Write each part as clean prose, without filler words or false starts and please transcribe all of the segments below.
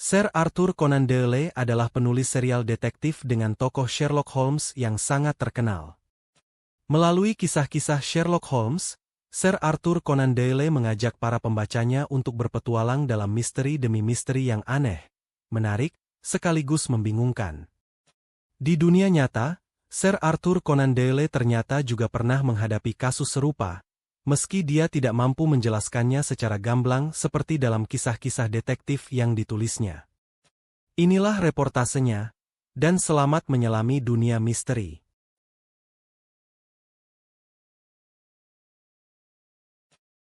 Sir Arthur Conan Doyle adalah penulis serial detektif dengan tokoh Sherlock Holmes yang sangat terkenal. Melalui kisah-kisah Sherlock Holmes, Sir Arthur Conan Doyle mengajak para pembacanya untuk berpetualang dalam misteri demi misteri yang aneh, menarik, sekaligus membingungkan. Di dunia nyata, Sir Arthur Conan Doyle ternyata juga pernah menghadapi kasus serupa, meski dia tidak mampu menjelaskannya secara gamblang seperti dalam kisah-kisah detektif yang ditulisnya. Inilah reportasenya, dan selamat menyelami dunia misteri.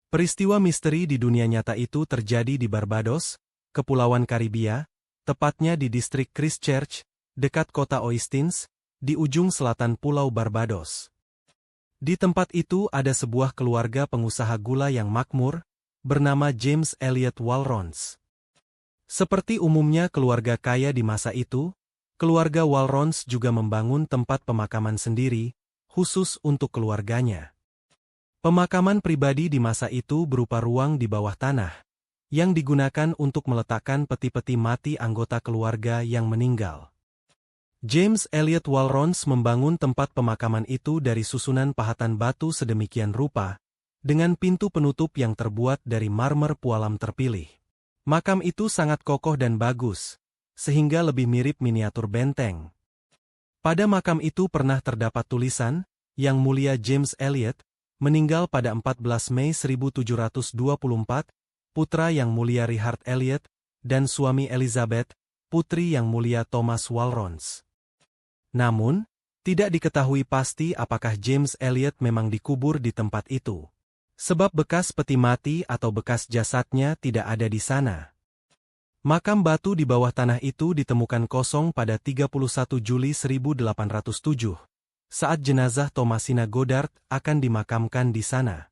Peristiwa misteri di dunia nyata itu terjadi di Barbados, Kepulauan Karibia, tepatnya di distrik Christchurch, dekat kota Oistins, di ujung selatan Pulau Barbados. Di tempat itu ada sebuah keluarga pengusaha gula yang makmur, bernama James Elliot Walrons. Seperti umumnya keluarga kaya di masa itu, keluarga Walrons juga membangun tempat pemakaman sendiri, khusus untuk keluarganya. Pemakaman pribadi di masa itu berupa ruang di bawah tanah, yang digunakan untuk meletakkan peti-peti mati anggota keluarga yang meninggal. James Elliot Walrons membangun tempat pemakaman itu dari susunan pahatan batu sedemikian rupa, dengan pintu penutup yang terbuat dari marmer pualam terpilih. Makam itu sangat kokoh dan bagus, sehingga lebih mirip miniatur benteng. Pada makam itu pernah terdapat tulisan, Yang Mulia James Elliot, meninggal pada 14 Mei 1724, putra Yang Mulia Richard Elliot, dan suami Elizabeth, putri Yang Mulia Thomas Walrons. Namun, tidak diketahui pasti apakah James Elliot memang dikubur di tempat itu. Sebab bekas peti mati atau bekas jasadnya tidak ada di sana. Makam batu di bawah tanah itu ditemukan kosong pada 31 Juli 1807. Saat jenazah Thomasina Goddard akan dimakamkan di sana.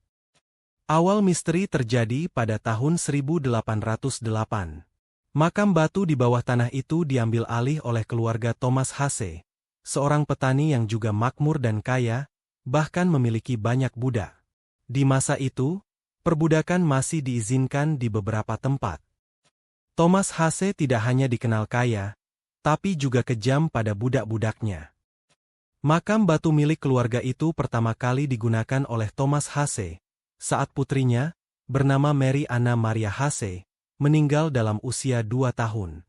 Awal misteri terjadi pada tahun 1808. Makam batu di bawah tanah itu diambil alih oleh keluarga Thomas Hase, seorang petani yang juga makmur dan kaya, bahkan memiliki banyak budak. Di masa itu, perbudakan masih diizinkan di beberapa tempat. Thomas Hase tidak hanya dikenal kaya, tapi juga kejam pada budak-budaknya. Makam batu milik keluarga itu pertama kali digunakan oleh Thomas Hase, saat putrinya, bernama Mary Anna Maria Hase, meninggal dalam usia 2 tahun.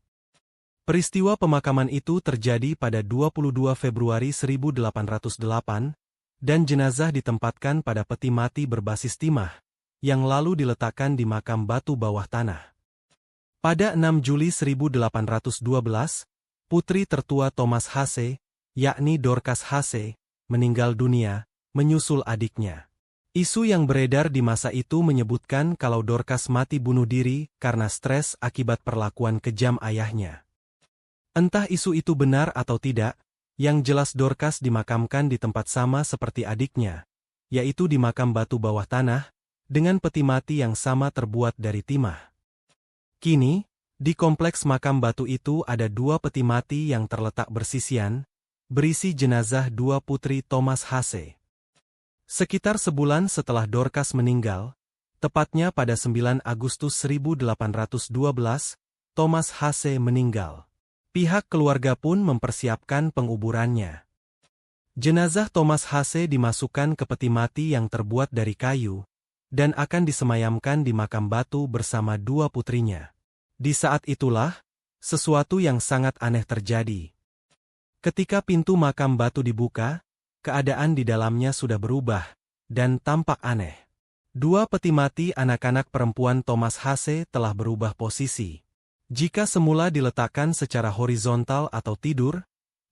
Peristiwa pemakaman itu terjadi pada 22 Februari 1808, dan jenazah ditempatkan pada peti mati berbasis timah, yang lalu diletakkan di makam batu bawah tanah. Pada 6 Juli 1812, putri tertua Thomas Hase, yakni Dorcas Hase, meninggal dunia, menyusul adiknya. Isu yang beredar di masa itu menyebutkan kalau Dorcas mati bunuh diri karena stres akibat perlakuan kejam ayahnya. Entah isu itu benar atau tidak, yang jelas Dorcas dimakamkan di tempat sama seperti adiknya, yaitu di makam batu bawah tanah, dengan peti mati yang sama terbuat dari timah. Kini, di kompleks makam batu itu ada 2 peti mati yang terletak bersisian, berisi jenazah 2 putri Thomas Hase. Sekitar sebulan setelah Dorcas meninggal, tepatnya pada 9 Agustus 1812, Thomas Hase meninggal. Pihak keluarga pun mempersiapkan penguburannya. Jenazah Thomas Hase dimasukkan ke peti mati yang terbuat dari kayu, dan akan disemayamkan di makam batu bersama 2 putrinya. Di saat itulah, sesuatu yang sangat aneh terjadi. Ketika pintu makam batu dibuka, keadaan di dalamnya sudah berubah, dan tampak aneh. 2 peti mati anak-anak perempuan Thomas Hase telah berubah posisi. Jika semula diletakkan secara horizontal atau tidur,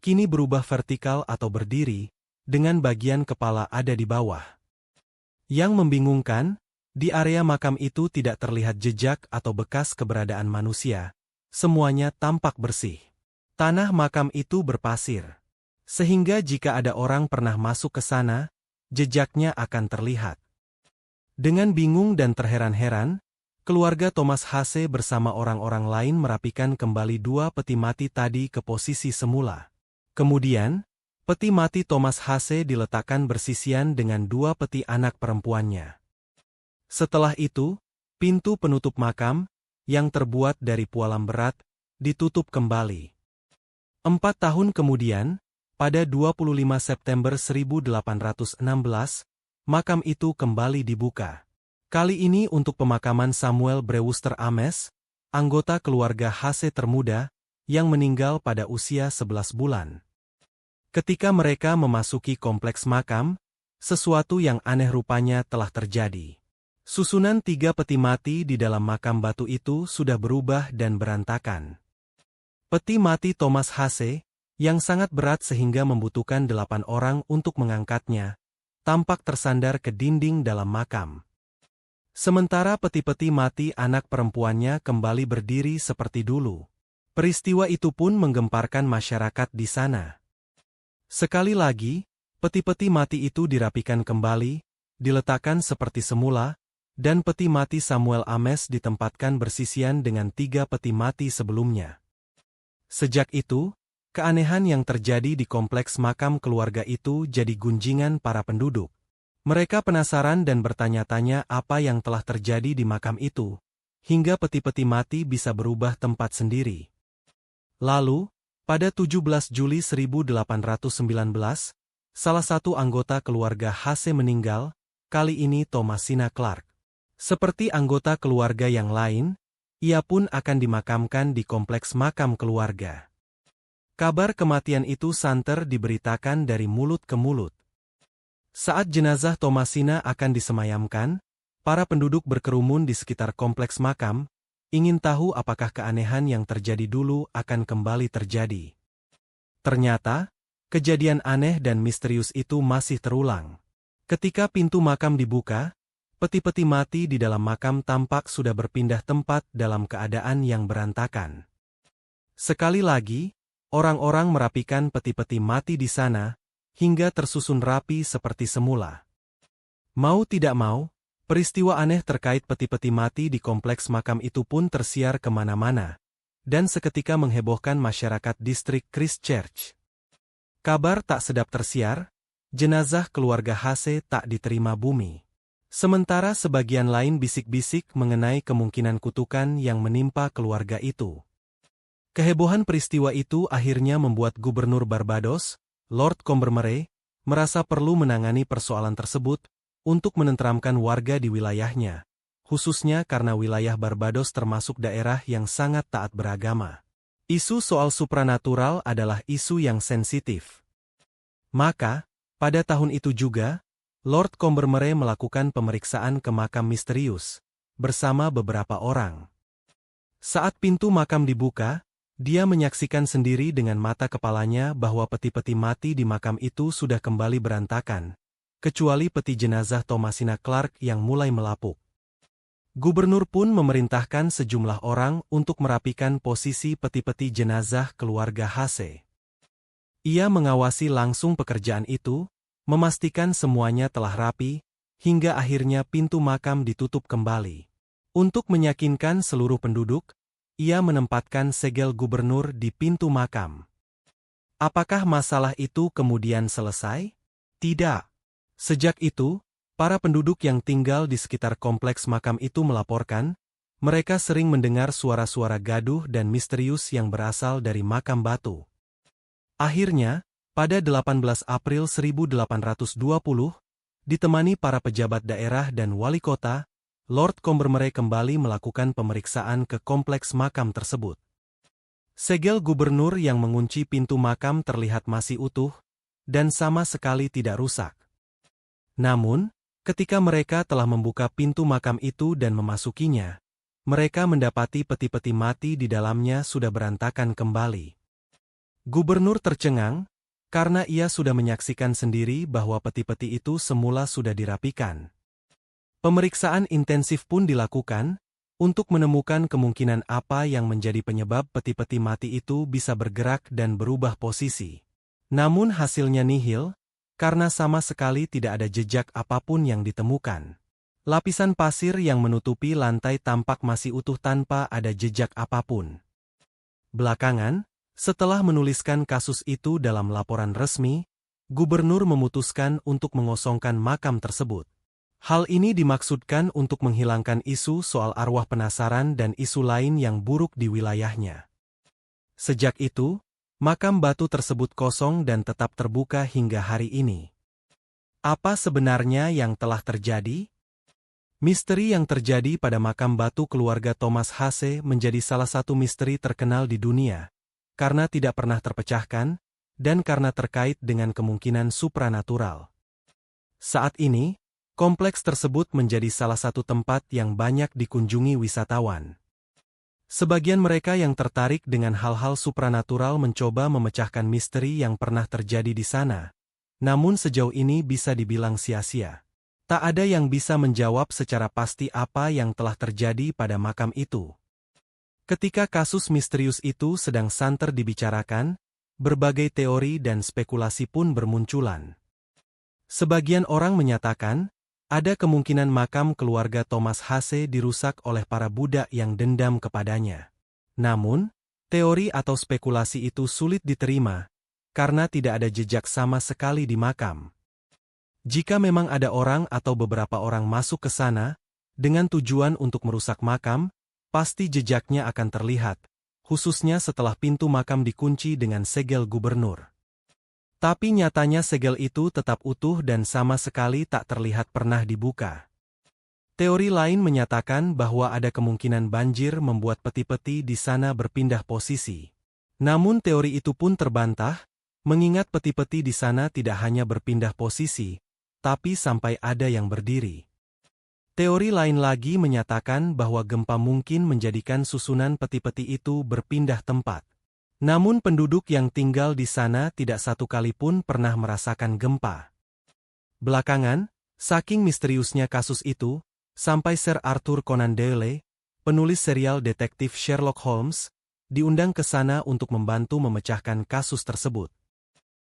kini berubah vertikal atau berdiri, dengan bagian kepala ada di bawah. Yang membingungkan, di area makam itu tidak terlihat jejak atau bekas keberadaan manusia. Semuanya tampak bersih. Tanah makam itu berpasir. Sehingga jika ada orang pernah masuk ke sana, jejaknya akan terlihat. Dengan bingung dan terheran-heran, keluarga Thomas Hase bersama orang-orang lain merapikan kembali 2 peti mati tadi ke posisi semula. Kemudian, peti mati Thomas Hase diletakkan bersisian dengan 2 peti anak perempuannya. Setelah itu, pintu penutup makam, yang terbuat dari pualam berat, ditutup kembali. 4 tahun kemudian, pada 25 September 1816, makam itu kembali dibuka. Kali ini untuk pemakaman Samuel Brewster Ames, anggota keluarga Hase termuda, yang meninggal pada usia 11 bulan. Ketika mereka memasuki kompleks makam, sesuatu yang aneh rupanya telah terjadi. Susunan 3 peti mati di dalam makam batu itu sudah berubah dan berantakan. Peti mati Thomas Hase, yang sangat berat sehingga membutuhkan 8 orang untuk mengangkatnya, tampak tersandar ke dinding dalam makam. Sementara peti-peti mati anak perempuannya kembali berdiri seperti dulu. Peristiwa itu pun menggemparkan masyarakat di sana. Sekali lagi, peti-peti mati itu dirapikan kembali, diletakkan seperti semula, dan peti mati Samuel Ames ditempatkan bersisian dengan 3 peti mati sebelumnya. Sejak itu, keanehan yang terjadi di kompleks makam keluarga itu jadi gunjingan para penduduk. Mereka penasaran dan bertanya-tanya apa yang telah terjadi di makam itu, hingga peti-peti mati bisa berubah tempat sendiri. Lalu, pada 17 Juli 1819, salah satu anggota keluarga Hase meninggal, kali ini Thomasina Clark. Seperti anggota keluarga yang lain, ia pun akan dimakamkan di kompleks makam keluarga. Kabar kematian itu santer diberitakan dari mulut ke mulut. Saat jenazah Thomasina akan disemayamkan, para penduduk berkerumun di sekitar kompleks makam, ingin tahu apakah keanehan yang terjadi dulu akan kembali terjadi. Ternyata, kejadian aneh dan misterius itu masih terulang. Ketika pintu makam dibuka, peti-peti mati di dalam makam tampak sudah berpindah tempat dalam keadaan yang berantakan. Sekali lagi, orang-orang merapikan peti-peti mati di sana, hingga tersusun rapi seperti semula. Mau tidak mau, peristiwa aneh terkait peti-peti mati di kompleks makam itu pun tersiar kemana-mana, dan seketika menghebohkan masyarakat distrik Christchurch. Kabar tak sedap tersiar, jenazah keluarga Hase tak diterima bumi. Sementara sebagian lain bisik-bisik mengenai kemungkinan kutukan yang menimpa keluarga itu. Kehebohan peristiwa itu akhirnya membuat Gubernur Barbados, Lord Combermere, merasa perlu menangani persoalan tersebut untuk menenteramkan warga di wilayahnya, khususnya karena wilayah Barbados termasuk daerah yang sangat taat beragama. Isu soal supranatural adalah isu yang sensitif. Maka, pada tahun itu juga, Lord Combermere melakukan pemeriksaan ke makam misterius, bersama beberapa orang. Saat pintu makam dibuka, dia menyaksikan sendiri dengan mata kepalanya bahwa peti-peti mati di makam itu sudah kembali berantakan, kecuali peti jenazah Thomasina Clark yang mulai melapuk. Gubernur pun memerintahkan sejumlah orang untuk merapikan posisi peti-peti jenazah keluarga Hase. Ia mengawasi langsung pekerjaan itu, memastikan semuanya telah rapi, hingga akhirnya pintu makam ditutup kembali. Untuk meyakinkan seluruh penduduk, ia menempatkan segel gubernur di pintu makam. Apakah masalah itu kemudian selesai? Tidak. Sejak itu, para penduduk yang tinggal di sekitar kompleks makam itu melaporkan, mereka sering mendengar suara-suara gaduh dan misterius yang berasal dari makam batu. Akhirnya, pada 18 April 1820, ditemani para pejabat daerah dan wali kota, Lord Combermere kembali melakukan pemeriksaan ke kompleks makam tersebut. Segel gubernur yang mengunci pintu makam terlihat masih utuh, dan sama sekali tidak rusak. Namun, ketika mereka telah membuka pintu makam itu dan memasukinya, mereka mendapati peti-peti mati di dalamnya sudah berantakan kembali. Gubernur tercengang, karena ia sudah menyaksikan sendiri bahwa peti-peti itu semula sudah dirapikan. Pemeriksaan intensif pun dilakukan, untuk menemukan kemungkinan apa yang menjadi penyebab peti-peti mati itu bisa bergerak dan berubah posisi. Namun hasilnya nihil, karena sama sekali tidak ada jejak apapun yang ditemukan. Lapisan pasir yang menutupi lantai tampak masih utuh tanpa ada jejak apapun. Belakangan, setelah menuliskan kasus itu dalam laporan resmi, gubernur memutuskan untuk mengosongkan makam tersebut. Hal ini dimaksudkan untuk menghilangkan isu soal arwah penasaran dan isu lain yang buruk di wilayahnya. Sejak itu, makam batu tersebut kosong dan tetap terbuka hingga hari ini. Apa sebenarnya yang telah terjadi? Misteri yang terjadi pada makam batu keluarga Thomas Hase menjadi salah satu misteri terkenal di dunia, karena tidak pernah terpecahkan, dan karena terkait dengan kemungkinan supranatural. Saat ini, kompleks tersebut menjadi salah satu tempat yang banyak dikunjungi wisatawan. Sebagian mereka yang tertarik dengan hal-hal supranatural mencoba memecahkan misteri yang pernah terjadi di sana, namun sejauh ini bisa dibilang sia-sia. Tak ada yang bisa menjawab secara pasti apa yang telah terjadi pada makam itu. Ketika kasus misterius itu sedang santer dibicarakan, berbagai teori dan spekulasi pun bermunculan. Sebagian orang menyatakan, ada kemungkinan makam keluarga Thomas Hase dirusak oleh para budak yang dendam kepadanya. Namun, teori atau spekulasi itu sulit diterima, karena tidak ada jejak sama sekali di makam. Jika memang ada orang atau beberapa orang masuk ke sana, dengan tujuan untuk merusak makam, pasti jejaknya akan terlihat, khususnya setelah pintu makam dikunci dengan segel gubernur. Tapi nyatanya segel itu tetap utuh dan sama sekali tak terlihat pernah dibuka. Teori lain menyatakan bahwa ada kemungkinan banjir membuat peti-peti di sana berpindah posisi. Namun teori itu pun terbantah, mengingat peti-peti di sana tidak hanya berpindah posisi, tapi sampai ada yang berdiri. Teori lain lagi menyatakan bahwa gempa mungkin menjadikan susunan peti-peti itu berpindah tempat. Namun penduduk yang tinggal di sana tidak satu kali pun pernah merasakan gempa. Belakangan, saking misteriusnya kasus itu, sampai Sir Arthur Conan Doyle, penulis serial detektif Sherlock Holmes, diundang ke sana untuk membantu memecahkan kasus tersebut.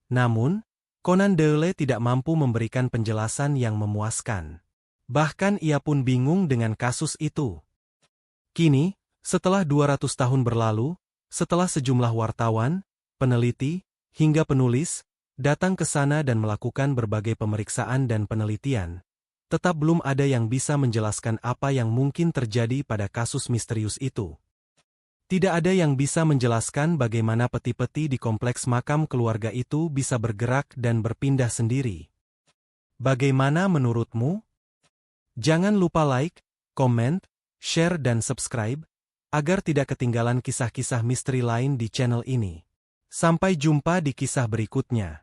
Namun, Conan Doyle tidak mampu memberikan penjelasan yang memuaskan. Bahkan ia pun bingung dengan kasus itu. Kini, setelah 200 tahun berlalu, setelah sejumlah wartawan, peneliti, hingga penulis, datang ke sana dan melakukan berbagai pemeriksaan dan penelitian, tetap belum ada yang bisa menjelaskan apa yang mungkin terjadi pada kasus misterius itu. Tidak ada yang bisa menjelaskan bagaimana peti-peti di kompleks makam keluarga itu bisa bergerak dan berpindah sendiri. Bagaimana menurutmu? Jangan lupa like, komen, share dan subscribe, agar tidak ketinggalan kisah-kisah misteri lain di channel ini. Sampai jumpa di kisah berikutnya.